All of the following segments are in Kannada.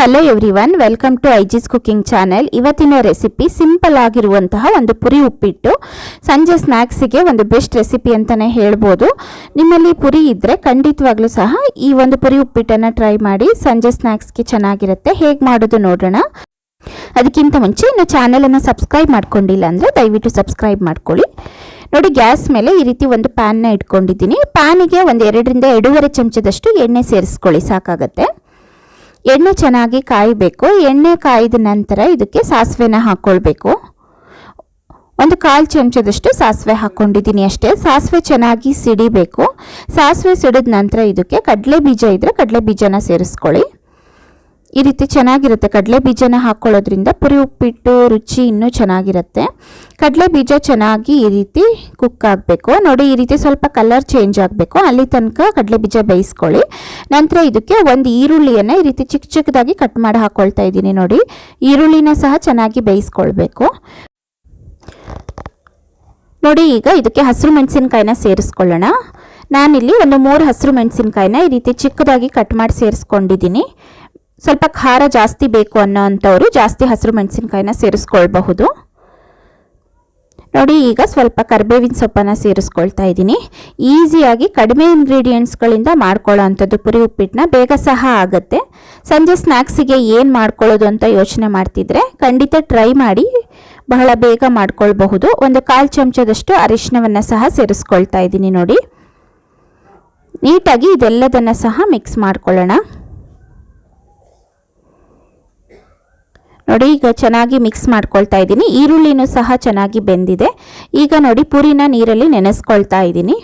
ಹಲೋ ಎವ್ರಿವನ್, ವೆಲ್ಕಮ್ ಟು ಐಜಿಸ್ ಕುಕಿಂಗ್ ಚಾನೆಲ್. ಇವತ್ತಿನ ರೆಸಿಪಿ ಸಿಂಪಲ್ ಆಗಿರುವಂತಹ ಒಂದು ಪುರಿ ಉಪ್ಪಿಟ್ಟು. ಸಂಜೆ ಸ್ನ್ಯಾಕ್ಸಿಗೆ ಒಂದು ಬೆಸ್ಟ್ ರೆಸಿಪಿ ಅಂತಲೇ ಹೇಳ್ಬೋದು. ನಿಮ್ಮಲ್ಲಿ ಪುರಿ ಇದ್ದರೆ ಖಂಡಿತವಾಗ್ಲೂ ಸಹ ಈ ಒಂದು ಪುರಿ ಉಪ್ಪಿಟ್ಟನ್ನು ಟ್ರೈ ಮಾಡಿ. ಸಂಜೆ ಸ್ನ್ಯಾಕ್ಸ್ಗೆ ಚೆನ್ನಾಗಿರುತ್ತೆ. ಹೇಗೆ ಮಾಡೋದು ನೋಡೋಣ. ಅದಕ್ಕಿಂತ ಮುಂಚೆ ಇನ್ನು ಚಾನಲನ್ನು ಸಬ್ಸ್ಕ್ರೈಬ್ ಮಾಡ್ಕೊಂಡಿಲ್ಲ ಅಂದರೆ ದಯವಿಟ್ಟು ಸಬ್ಸ್ಕ್ರೈಬ್ ಮಾಡ್ಕೊಳ್ಳಿ. ನೋಡಿ, ಗ್ಯಾಸ್ ಮೇಲೆ ಈ ರೀತಿ ಒಂದು ಪ್ಯಾನ್ನ ಇಟ್ಕೊಂಡಿದ್ದೀನಿ. ಪ್ಯಾನಿಗೆ ಒಂದು 2-2.5 ಚಮಚದಷ್ಟು ಎಣ್ಣೆ ಸೇರಿಸ್ಕೊಳ್ಳಿ, ಸಾಕಾಗತ್ತೆ. ಎಣ್ಣೆ ಚೆನ್ನಾಗಿ ಕಾಯಬೇಕು. ಎಣ್ಣೆ ಕಾಯ್ದ ನಂತರ ಇದಕ್ಕೆ ಸಾಸಿವೆನ ಹಾಕ್ಕೊಳ್ಬೇಕು. ಒಂದು 1/4 ಚಮಚದಷ್ಟು ಸಾಸಿವೆ ಹಾಕ್ಕೊಂಡಿದ್ದೀನಿ ಅಷ್ಟೇ. ಸಾಸಿವೆ ಚೆನ್ನಾಗಿ ಸಿಡಿಬೇಕು. ಸಾಸಿವೆ ಸಿಡಿದ ನಂತರ ಇದಕ್ಕೆ ಕಡಲೆ ಬೀಜ ಇದ್ದರೆ ಕಡಲೆ ಬೀಜನ ಸೇರಿಸ್ಕೊಳ್ಳಿ. ಈ ರೀತಿ ಚೆನ್ನಾಗಿರುತ್ತೆ. ಕಡಲೆ ಬೀಜನ ಹಾಕ್ಕೊಳ್ಳೋದ್ರಿಂದ ಪುರಿ ಉಪ್ಪಿಟ್ಟು ರುಚಿ ಇನ್ನೂ ಚೆನ್ನಾಗಿರುತ್ತೆ. ಕಡಲೆ ಬೀಜ ಚೆನ್ನಾಗಿ ಈ ರೀತಿ ಕುಕ್ ಆಗಬೇಕು. ನೋಡಿ, ಈ ರೀತಿ ಸ್ವಲ್ಪ ಕಲರ್ ಚೇಂಜ್ ಆಗಬೇಕು. ಅಲ್ಲಿ ತನಕ ಕಡಲೆ ಬೀಜ ಬೇಯಿಸ್ಕೊಳ್ಳಿ. ನಂತರ ಇದಕ್ಕೆ ಒಂದು ಈರುಳ್ಳಿಯನ್ನು ಈ ರೀತಿ ಚಿಕ್ಕ ಚಿಕ್ಕದಾಗಿ ಕಟ್ ಮಾಡಿ ಹಾಕ್ಕೊಳ್ತಾ ಇದ್ದೀನಿ. ನೋಡಿ, ಈರುಳ್ಳಿನ ಸಹ ಚೆನ್ನಾಗಿ ಬೇಯಿಸ್ಕೊಳ್ಬೇಕು. ನೋಡಿ, ಈಗ ಇದಕ್ಕೆ ಹಸಿರು ಮೆಣಸಿನ್ಕಾಯಿನ ಸೇರಿಸ್ಕೊಳ್ಳೋಣ. ನಾನಿಲ್ಲಿ ಒಂದು 3 ಹಸಿರು ಮೆಣಸಿನ್ಕಾಯಿನ ಈ ರೀತಿ ಚಿಕ್ಕದಾಗಿ ಕಟ್ ಮಾಡಿ ಸೇರಿಸ್ಕೊಂಡಿದ್ದೀನಿ. ಸ್ವಲ್ಪ ಖಾರ ಜಾಸ್ತಿ ಬೇಕು ಅನ್ನೋ ಅಂಥವರು ಜಾಸ್ತಿ ಹಸಿರು ಮೆಣಸಿನ್ಕಾಯಿನ ಸೇರಿಸ್ಕೊಳ್ಬಹುದು. ನೋಡಿ, ಈಗ ಸ್ವಲ್ಪ ಕರಿಬೇವಿನ ಸೊಪ್ಪನ್ನು ಸೇರಿಸ್ಕೊಳ್ತಾ ಇದ್ದೀನಿ. ಈಸಿಯಾಗಿ ಕಡಿಮೆ ಇಂಗ್ರೀಡಿಯೆಂಟ್ಸ್ಗಳಿಂದ ಮಾಡ್ಕೊಳ್ಳೋ ಅಂಥದ್ದು ಪುರಿ ಉಪ್ಪಿಟ್ಟನ್ನ. ಬೇಗ ಸಹ ಆಗುತ್ತೆ. ಸಂಜೆ ಸ್ನ್ಯಾಕ್ಸಿಗೆ ಏನು ಮಾಡ್ಕೊಳ್ಳೋದು ಅಂತ ಯೋಚನೆ ಮಾಡ್ತಿದ್ರೆ ಖಂಡಿತ ಟ್ರೈ ಮಾಡಿ. ಬಹಳ ಬೇಗ ಮಾಡ್ಕೊಳ್ಬಹುದು. ಒಂದು 1/4 ಚಮಚದಷ್ಟು ಅರಿಶಿನವನ್ನು ಸಹ ಸೇರಿಸ್ಕೊಳ್ತಾ ಇದ್ದೀನಿ. ನೋಡಿ, ನೀಟಾಗಿ ಇದೆಲ್ಲದನ್ನು ಸಹ ಮಿಕ್ಸ್ ಮಾಡ್ಕೊಳ್ಳೋಣ. ನೋಡಿ, ಈಗ ಚೆನ್ನಾಗಿ ಮಿಕ್ಸ್ ಮಾಡ್ಕೊಳ್ತಾ ಇದ್ದೀನಿ. ಈರುಳ್ಳಿನೂ ಸಹ ಚೆನ್ನಾಗಿ ಬೆಂದಿದೆ. ಈಗ ನೋಡಿ, ಪುರಿನ ನೀರಲ್ಲಿ ನೆನೆಸ್ಕೊಳ್ತಾ ಇದ್ದೀನಿ.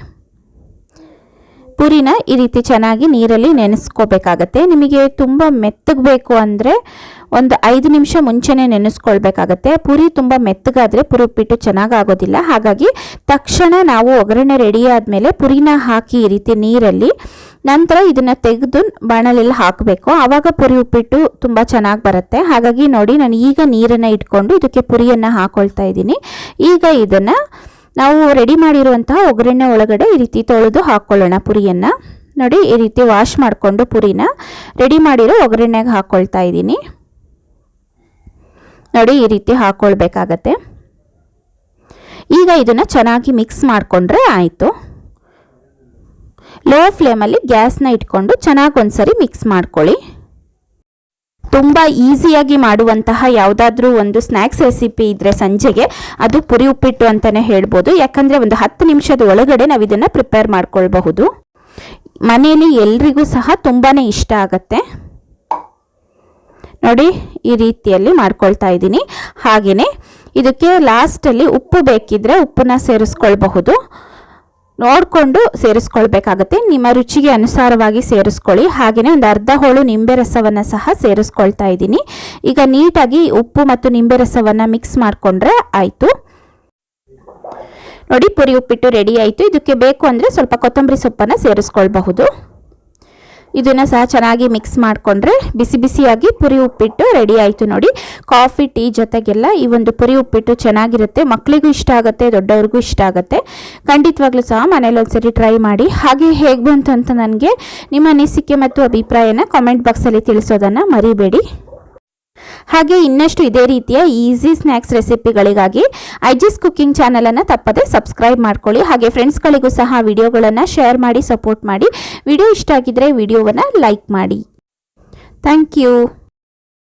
ಪುರಿನ ಈ ರೀತಿ ಚೆನ್ನಾಗಿ ನೀರಲ್ಲಿ ನೆನೆಸ್ಕೋಬೇಕಾಗತ್ತೆ. ನಿಮಗೆ ತುಂಬ ಮೆತ್ತಗೆ ಬೇಕು ಅಂದರೆ ಒಂದು 5 ನಿಮಿಷ ಮುಂಚೆನೇ ನೆನೆಸ್ಕೊಳ್ಬೇಕಾಗತ್ತೆ. ಪುರಿ ತುಂಬ ಮೆತ್ತಗಾದರೆ ಪುರಿ ಉಪ್ಪಿಟ್ಟು ಚೆನ್ನಾಗಾಗೋದಿಲ್ಲ. ಹಾಗಾಗಿ ತಕ್ಷಣ ನಾವು ಒಗ್ಗರಣೆ ರೆಡಿ ಆದಮೇಲೆ ಪುರಿನ ಹಾಕಿ ಈ ರೀತಿ ನೀರಲ್ಲಿ ನಂತರ ಇದನ್ನು ತೆಗೆದು ಬಾಣಲೆಲ್ಲ ಹಾಕಬೇಕು. ಆವಾಗ ಪುರಿ ಉಪ್ಪಿಟ್ಟು ತುಂಬ ಚೆನ್ನಾಗಿ ಬರುತ್ತೆ. ಹಾಗಾಗಿ ನೋಡಿ, ನಾನು ಈಗ ನೀರನ್ನು ಇಟ್ಕೊಂಡು ಇದಕ್ಕೆ ಪುರಿಯನ್ನು ಹಾಕ್ಕೊಳ್ತಾ ಇದ್ದೀನಿ. ಈಗ ಇದನ್ನು ನಾವು ರೆಡಿ ಮಾಡಿರುವಂತಹ ಒಗ್ಗರಣೆ ಒಳಗಡೆ ಈ ರೀತಿ ತೊಳೆದು ಹಾಕ್ಕೊಳ್ಳೋಣ ಪುರಿಯನ್ನು. ನೋಡಿ, ಈ ರೀತಿ ವಾಶ್ ಮಾಡಿಕೊಂಡು ಪುರಿನ ರೆಡಿ ಮಾಡಿರೋ ಒಗ್ಗರಣೆಗೆ ಹಾಕ್ಕೊಳ್ತಾ ಇದ್ದೀನಿ. ನೋಡಿ, ಈ ರೀತಿ ಹಾಕ್ಕೊಳ್ಬೇಕಾಗತ್ತೆ. ಈಗ ಇದನ್ನು ಚೆನ್ನಾಗಿ ಮಿಕ್ಸ್ ಮಾಡಿಕೊಂಡ್ರೆ ಆಯಿತು. ಲೋ ಫ್ಲೇಮಲ್ಲಿ ಗ್ಯಾಸ್ನ ಇಟ್ಕೊಂಡು ಚೆನ್ನಾಗಿ ಒಂದ್ಸರಿ ಮಿಕ್ಸ್ ಮಾಡ್ಕೊಳ್ಳಿ. ತುಂಬ ಈಸಿಯಾಗಿ ಮಾಡುವಂತಹ ಯಾವುದಾದ್ರೂ ಒಂದು ಸ್ನ್ಯಾಕ್ಸ್ ರೆಸಿಪಿ ಇದ್ದರೆ ಸಂಜೆಗೆ ಅದು ಪುರಿ ಉಪ್ಪಿಟ್ಟು ಅಂತಲೇ ಹೇಳ್ಬೋದು. ಯಾಕಂದರೆ ಒಂದು 10 ನಿಮಿಷದ ಒಳಗಡೆ ನಾವು ಇದನ್ನು ಪ್ರಿಪೇರ್ ಮಾಡ್ಕೊಳ್ಬಹುದು. ಮನೆಯಲ್ಲಿ ಎಲ್ರಿಗೂ ಸಹ ತುಂಬಾ ಇಷ್ಟ ಆಗುತ್ತೆ. ನೋಡಿ, ಈ ರೀತಿಯಲ್ಲಿ ಮಾಡ್ಕೊಳ್ತಾ ಇದ್ದೀನಿ. ಹಾಗೆಯೇ ಇದಕ್ಕೆ ಲಾಸ್ಟಲ್ಲಿ ಉಪ್ಪು ಬೇಕಿದ್ದರೆ ಉಪ್ಪನ್ನ ಸೇರಿಸ್ಕೊಳ್ಬಹುದು. ನೋಡಿಕೊಂಡು ಸೇರಿಸ್ಕೊಳ್ಬೇಕಾಗತ್ತೆ. ನಿಮ್ಮ ರುಚಿಗೆ ಅನುಸಾರವಾಗಿ ಸೇರಿಸ್ಕೊಳ್ಳಿ. ಹಾಗೆಯೇ ಒಂದು ಅರ್ಧ ಹೋಳು ನಿಂಬೆ ರಸವನ್ನು ಸಹ ಸೇರಿಸ್ಕೊಳ್ತಾ ಇದ್ದೀನಿ. ಈಗ ನೀಟಾಗಿ ಉಪ್ಪು ಮತ್ತು ನಿಂಬೆ ರಸವನ್ನು ಮಿಕ್ಸ್ ಮಾಡಿಕೊಂಡ್ರೆ ಆಯಿತು. ನೋಡಿ, ಪುರಿ ಉಪ್ಪಿಟ್ಟು ರೆಡಿ ಆಯಿತು. ಇದಕ್ಕೆ ಬೇಕು ಅಂದರೆ ಸ್ವಲ್ಪ ಕೊತ್ತಂಬರಿ ಸೊಪ್ಪನ್ನು ಸೇರಿಸ್ಕೊಳ್ಬಹುದು. ಇದನ್ನು ಸಹ ಚೆನ್ನಾಗಿ ಮಿಕ್ಸ್ ಮಾಡಿಕೊಂಡ್ರೆ ಬಿಸಿ ಬಿಸಿಯಾಗಿ ಪುರಿ ಉಪ್ಪಿಟ್ಟು ರೆಡಿ ಆಯಿತು. ನೋಡಿ, ಕಾಫಿ ಟೀ ಜೊತೆಗೆಲ್ಲ ಈ ಒಂದು ಪುರಿ ಉಪ್ಪಿಟ್ಟು ಚೆನ್ನಾಗಿರುತ್ತೆ. ಮಕ್ಕಳಿಗೂ ಇಷ್ಟ ಆಗುತ್ತೆ, ದೊಡ್ಡವ್ರಿಗೂ ಇಷ್ಟ ಆಗುತ್ತೆ. ಖಂಡಿತವಾಗ್ಲೂ ಸಹ ಮನೇಲಿ ಒಂದ್ಸರಿ ಟ್ರೈ ಮಾಡಿ. ಹಾಗೆ ಹೇಗೆ ಬಂತು ಅಂತ ನನಗೆ ನಿಮ್ಮ ಅನಿಸಿಕೆ ಮತ್ತು ಅಭಿಪ್ರಾಯನ ಕಾಮೆಂಟ್ ಬಾಕ್ಸಲ್ಲಿ ತಿಳಿಸೋದನ್ನು ಮರಿಬೇಡಿ. ಹಾಗೆ ಇನ್ನಷ್ಟು ಇದೇ ರೀತಿಯ ಈಸಿ ಸ್ನ್ಯಾಕ್ಸ್ ರೆಸಿಪಿಗಳಿಗಾಗಿ ಐಜಿಸ್ ಕುಕಿಂಗ್ ಚಾನಲನ್ನು ತಪ್ಪದೆ ಸಬ್ಸ್ಕ್ರೈಬ್ ಮಾಡ್ಕೊಳ್ಳಿ. ಹಾಗೆ ಫ್ರೆಂಡ್ಸ್ಗಳಿಗೂ ಸಹ ವಿಡಿಯೋಗಳನ್ನು ಶೇರ್ ಮಾಡಿ ಸಪೋರ್ಟ್ ಮಾಡಿ. ವಿಡಿಯೋ ಇಷ್ಟ ಆಗಿದ್ದರೆ ವಿಡಿಯೋವನ್ನು ಲೈಕ್ ಮಾಡಿ. Thank you.